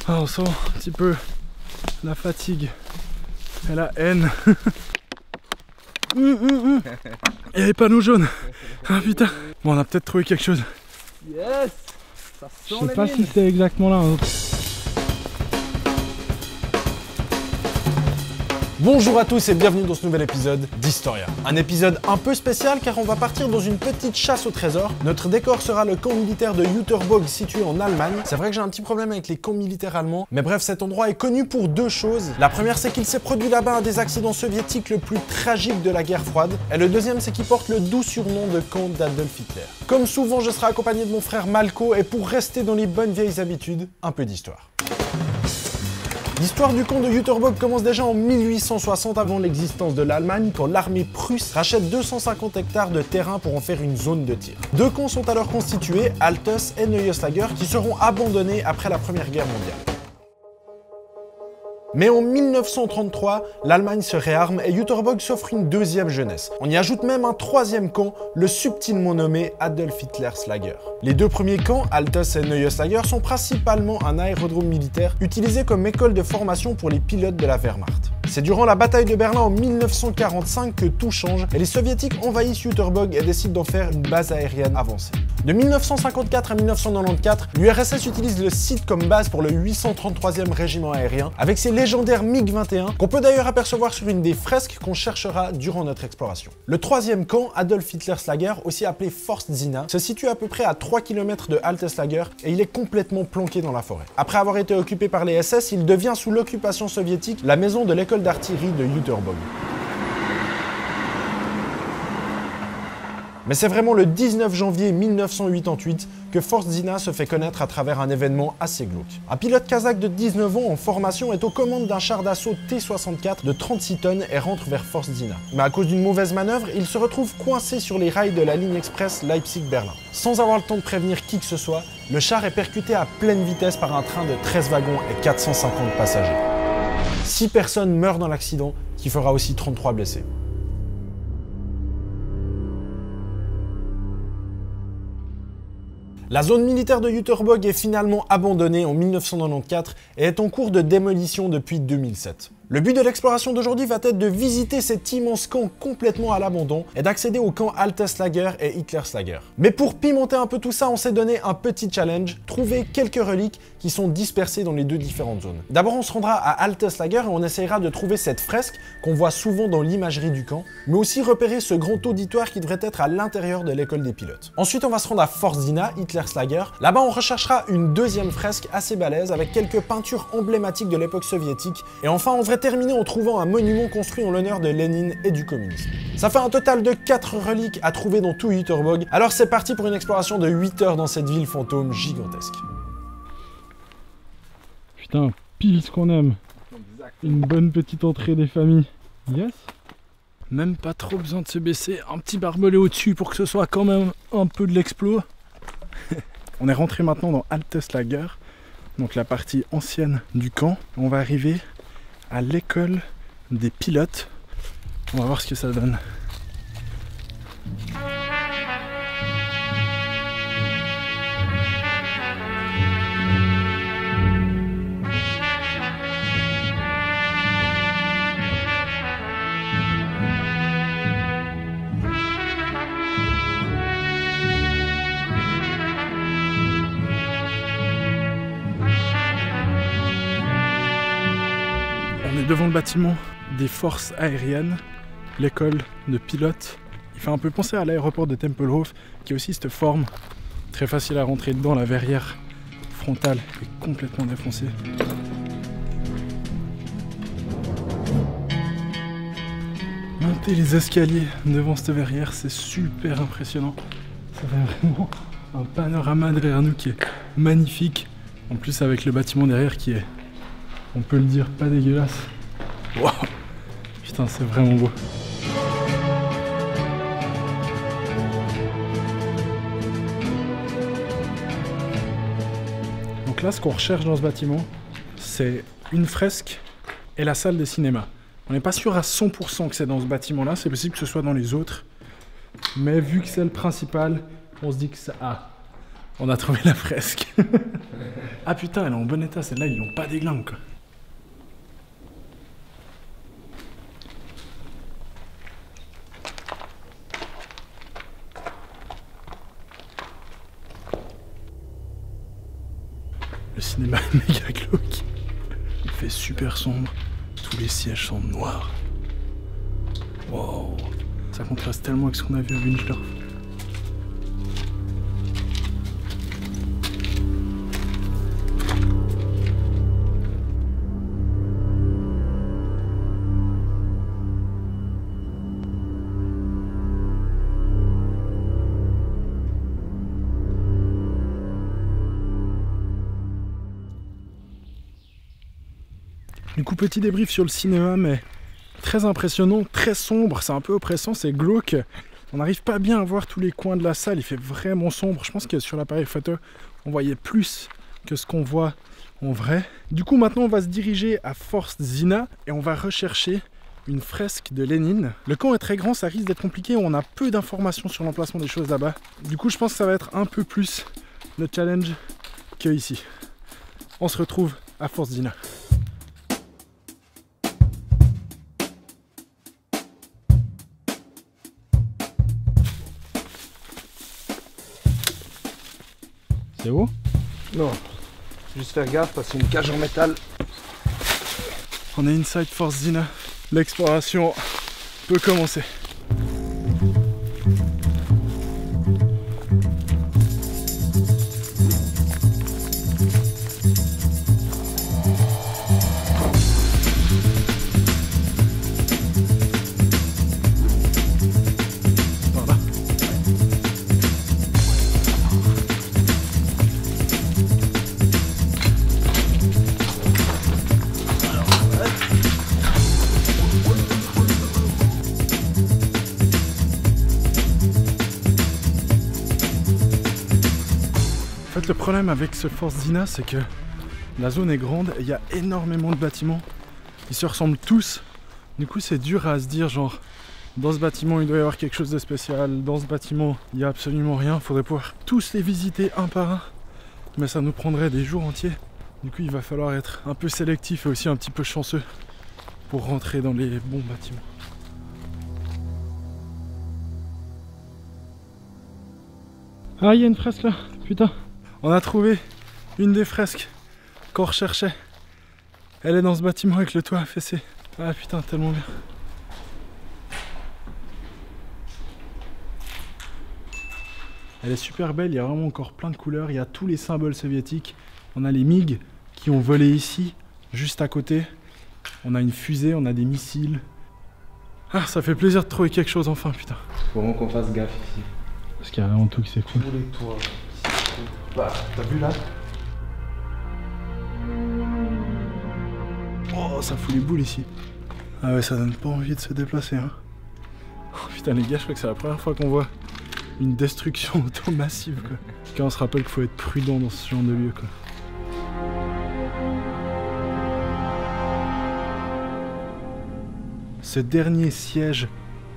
Ah, on sent un petit peu la fatigue et la haine. Et les panneaux jaunes. Ah putain. Bon, on a peut-être trouvé quelque chose. Yes. Ça Je sent sais pas les si mines. c'est exactement là. Hein. Bonjour à tous et bienvenue dans ce nouvel épisode d'Historia. Un épisode un peu spécial car on va partir dans une petite chasse au trésor. Notre décor sera le camp militaire de Jüterbog situé en Allemagne. C'est vrai que j'ai un petit problème avec les camps militaires allemands, mais bref, cet endroit est connu pour deux choses. La première, c'est qu'il s'est produit là-bas un des accidents soviétiques le plus tragique de la guerre froide. Et le deuxième, c'est qu'il porte le doux surnom de camp d'Adolf Hitler. Comme souvent, je serai accompagné de mon frère Malko et pour rester dans les bonnes vieilles habitudes, un peu d'histoire. L'histoire du camp de Jüterbog commence déjà en 1860 avant l'existence de l'Allemagne, quand l'armée prusse rachète 250 hectares de terrain pour en faire une zone de tir. Deux camps sont alors constitués, Altes et Neues Lager, qui seront abandonnés après la Première Guerre mondiale. Mais en 1933, l'Allemagne se réarme et Jüterbog s'offre une deuxième jeunesse. On y ajoute même un troisième camp, le subtilement nommé Adolf Hitler's Lager. Les deux premiers camps, Altes et Neues Lager, sont principalement un aérodrome militaire utilisé comme école de formation pour les pilotes de la Wehrmacht. C'est durant la bataille de Berlin en 1945 que tout change et les soviétiques envahissent Jüterbog et décident d'en faire une base aérienne avancée. De 1954 à 1994, l'URSS utilise le site comme base pour le 833e régiment aérien, avec ses légendaires MiG-21, qu'on peut d'ailleurs apercevoir sur une des fresques qu'on cherchera durant notre exploration. Le troisième camp, Adolf Hitler's Lager, aussi appelé Forstzina, se situe à peu près à 3 km de Altes Lager et il est complètement planqué dans la forêt. Après avoir été occupé par les SS, il devient sous l'occupation soviétique la maison de l'école d'artillerie de Jüterbog. Mais c'est vraiment le 19 janvier 1988 que Forstzina se fait connaître à travers un événement assez glauque. Un pilote kazakh de 19 ans en formation est aux commandes d'un char d'assaut T-64 de 36 tonnes et rentre vers Forstzina. Mais à cause d'une mauvaise manœuvre, il se retrouve coincé sur les rails de la ligne express Leipzig-Berlin. Sans avoir le temps de prévenir qui que ce soit, le char est percuté à pleine vitesse par un train de 13 wagons et 450 passagers. 6 personnes meurent dans l'accident, qui fera aussi 33 blessés. La zone militaire de Jüterbog est finalement abandonnée en 1994 et est en cours de démolition depuis 2007. Le but de l'exploration d'aujourd'hui va être de visiter cet immense camp complètement à l'abandon et d'accéder au camp Altes Lager et Hitler's Lager. Mais pour pimenter un peu tout ça, on s'est donné un petit challenge, trouver quelques reliques qui sont dispersées dans les deux différentes zones. D'abord, on se rendra à Altes Lager et on essayera de trouver cette fresque qu'on voit souvent dans l'imagerie du camp, mais aussi repérer ce grand auditoire qui devrait être à l'intérieur de l'école des pilotes. Ensuite, on va se rendre à Forstzina, Hitler's Lager. Là-bas, on recherchera une deuxième fresque assez balèze avec quelques peintures emblématiques de l'époque soviétique. Et enfin, on devrait terminer en trouvant un monument construit en l'honneur de Lénine et du communisme. Ça fait un total de 4 reliques à trouver dans tout Jüterbog, alors c'est parti pour une exploration de 8 heures dans cette ville fantôme gigantesque. Putain, pile ce qu'on aime. Une bonne petite entrée des familles. Yes. Même pas trop besoin de se baisser. Un petit barbelé au-dessus pour que ce soit quand même un peu de l'explo. On est rentré maintenant dans Altes Lager, donc la partie ancienne du camp. On va arriver à l'école des pilotes. On va voir ce que ça donne. On est devant le bâtiment des forces aériennes, l'école de pilotes. Il fait un peu penser à l'aéroport de Tempelhof, qui a aussi cette forme très facile à rentrer dedans. La verrière frontale est complètement défoncée. Monter les escaliers devant cette verrière, c'est super impressionnant. Ça fait vraiment un panorama derrière nous qui est magnifique. En plus avec le bâtiment derrière qui est, on peut le dire, pas dégueulasse. Wow. Putain, c'est vraiment beau. Donc là, ce qu'on recherche dans ce bâtiment, c'est une fresque et la salle de cinéma. On n'est pas sûr à 100% que c'est dans ce bâtiment-là, c'est possible que ce soit dans les autres. Mais vu que c'est le principal, on se dit que ça... Ah, on a trouvé la fresque. Ah putain, elle est en bon état, celle-là, ils l'ont pas déglingue quoi. Le cinéma est méga glauque. Il fait super sombre. Tous les sièges sont noirs. Wow. Ça contraste tellement avec ce qu'on a vu à Windschlaf. Du coup, petit débrief sur le cinéma, mais très impressionnant, très sombre, c'est un peu oppressant, c'est glauque. On n'arrive pas bien à voir tous les coins de la salle, il fait vraiment sombre. Je pense que sur l'appareil photo, on voyait plus que ce qu'on voit en vrai. Du coup, maintenant, on va se diriger à Forst Zina et on va rechercher une fresque de Lénine. Le camp est très grand, ça risque d'être compliqué, on a peu d'informations sur l'emplacement des choses là-bas. Du coup, je pense que ça va être un peu plus le challenge que ici. On se retrouve à Forst Zina. C'est où? Non. Juste faire gaffe parce que c'est une cage en métal. On est inside Forst Zina. L'exploration peut commencer. Le problème avec ce Forst Zina, c'est que la zone est grande et il y a énormément de bâtiments. Ils se ressemblent tous. Du coup, c'est dur à se dire, genre, dans ce bâtiment, il doit y avoir quelque chose de spécial. Dans ce bâtiment, il n'y a absolument rien. Il faudrait pouvoir tous les visiter un par un. Mais ça nous prendrait des jours entiers. Du coup, il va falloir être un peu sélectif et aussi un petit peu chanceux pour rentrer dans les bons bâtiments. Ah, il y a une fresque là, putain. On a trouvé une des fresques qu'on recherchait. Elle est dans ce bâtiment avec le toit affaissé. Ah putain, tellement bien. Elle est super belle, il y a vraiment encore plein de couleurs. Il y a tous les symboles soviétiques. On a les MiG qui ont volé ici, juste à côté. On a une fusée, on a des missiles. Ah, ça fait plaisir de trouver quelque chose enfin, putain. Faut vraiment qu'on fasse gaffe ici. Parce qu'il y a vraiment tout qui s'écroule. Tous les toits. Bah, t'as vu là? Oh, ça fout les boules ici. Ah ouais, ça donne pas envie de se déplacer, hein. Oh, putain, les gars, je crois que c'est la première fois qu'on voit une destruction autant massive, quoi. Quand on se rappelle qu'il faut être prudent dans ce genre de lieu, quoi. Ce dernier siège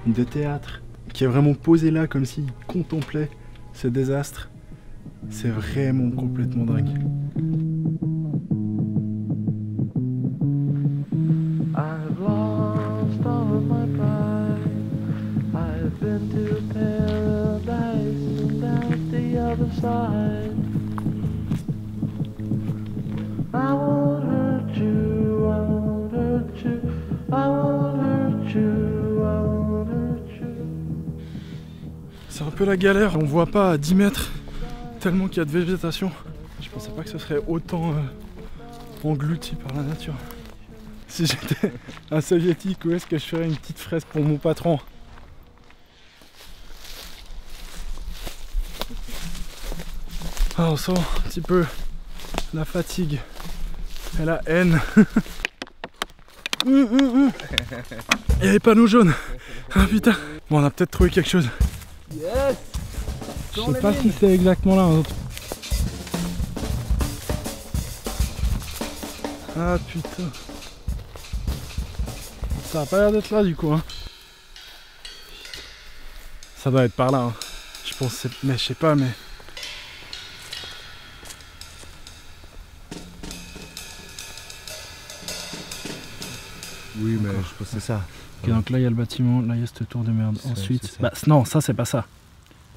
de théâtre qui est vraiment posé là comme s'il contemplait ce désastre, c'est vraiment complètement dingue. I've lost all of my pride. I've been to paradise and out the other side. I won't hurt you, I won't hurt you, I won't hurt you, I won't hurt you. C'est un peu la galère, on voit pas à 10 mètres tellement qu'il y a de végétation. Je pensais pas que ce serait autant englouti par la nature. Si j'étais un soviétique, où est-ce que je ferais une petite fresque pour mon patron? Ah, on sent un petit peu la fatigue et la haine. Il y a les panneaux jaunes. Ah putain. Bon, on a peut-être trouvé quelque chose. Yes! Je sais pas si c'est exactement là. Hein. Ah putain. Ça a pas l'air d'être là du coup. Hein. Ça doit être par là. Hein. Je pense, mais je sais pas, mais. Oui, mais je pense que c'est ça. Ok, donc là il y a le bâtiment, là il y a cette tour de merde. Ensuite, c'est ça. bah non, ça c'est pas ça.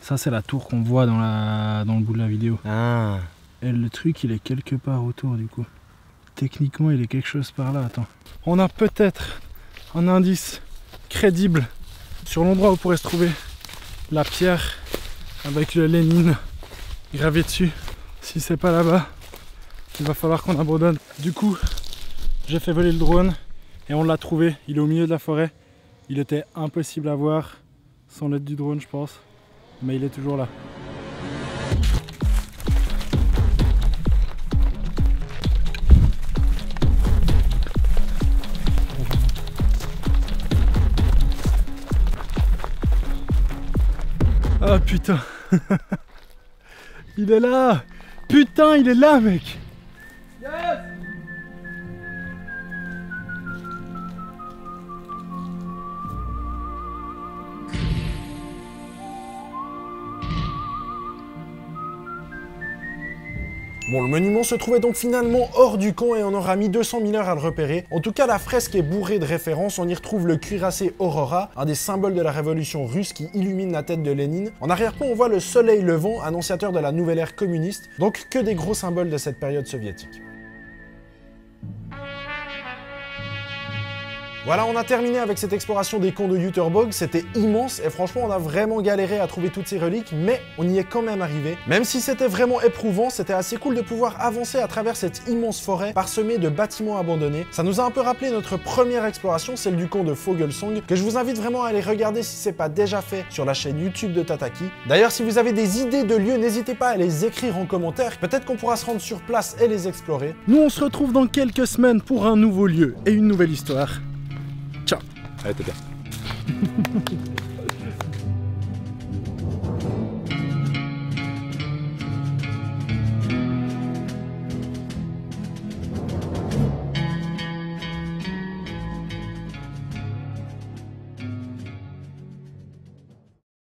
Ça c'est la tour qu'on voit dans le bout de la vidéo. Ah. Et le truc il est quelque part autour du coup. Techniquement il est quelque chose par là, attends. On a peut-être un indice crédible sur l'endroit où pourrait se trouver la pierre avec le Lénine gravé dessus. Si c'est pas là-bas, il va falloir qu'on abandonne. Du coup, j'ai fait voler le drone et on l'a trouvé. Il est au milieu de la forêt. Il était impossible à voir sans l'aide du drone, je pense. Mais il est toujours là. Ah putain. Il est là. Putain, il est là, mec. Bon, le monument se trouvait donc finalement hors du camp et on aura mis 200 000 heures à le repérer. En tout cas, la fresque est bourrée de références. On y retrouve le cuirassé Aurora, un des symboles de la révolution russe qui illumine la tête de Lénine. En arrière-plan, on voit le soleil levant, annonciateur de la nouvelle ère communiste. Donc que des gros symboles de cette période soviétique. Voilà, on a terminé avec cette exploration des camps de Jüterbog. C'était immense et franchement, on a vraiment galéré à trouver toutes ces reliques, mais on y est quand même arrivé. Même si c'était vraiment éprouvant, c'était assez cool de pouvoir avancer à travers cette immense forêt parsemée de bâtiments abandonnés. Ça nous a un peu rappelé notre première exploration, celle du camp de Vogelsong, que je vous invite vraiment à aller regarder si c'est pas déjà fait sur la chaîne YouTube de Tataki. D'ailleurs, si vous avez des idées de lieux, n'hésitez pas à les écrire en commentaire. Peut-être qu'on pourra se rendre sur place et les explorer. Nous, on se retrouve dans quelques semaines pour un nouveau lieu et une nouvelle histoire. Ciao. Allez, t'es bien.